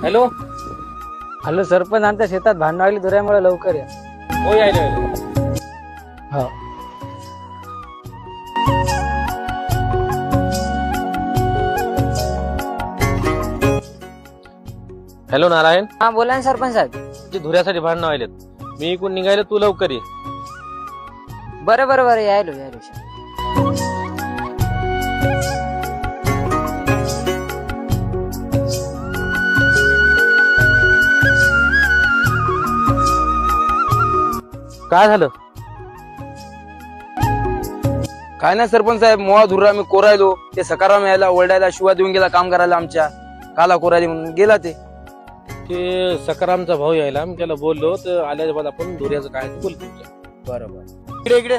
Hello. Hello sarpanch, आमच्या शेतात भांडण आली धुऱ्यामुळे लवकर या. हो यायला. हो. हॅलो नारायण, हा बोला ना सरपंच साहेब. जे धुऱ्यासाठी भांडणं आलेत, मी इकडून निघायला, तू लवकर ये. बरं बरं बरं, यायलो यायलो. काय झालं? काय नाही सरपंच साहेब, मोहा धुरा मी कोरायलो, ते सकाराम यायला ओरडायला शिवा देऊन गेला काम करायला आमच्या. काला कोरायली म्हणून गेला ते. ते सकारामचा भाऊ यायला, मी त्याला बोललो तर आल्याच्या बाद आपण धुऱ्याचं काय ते बोलतो. बरोबर. इकडे इकडे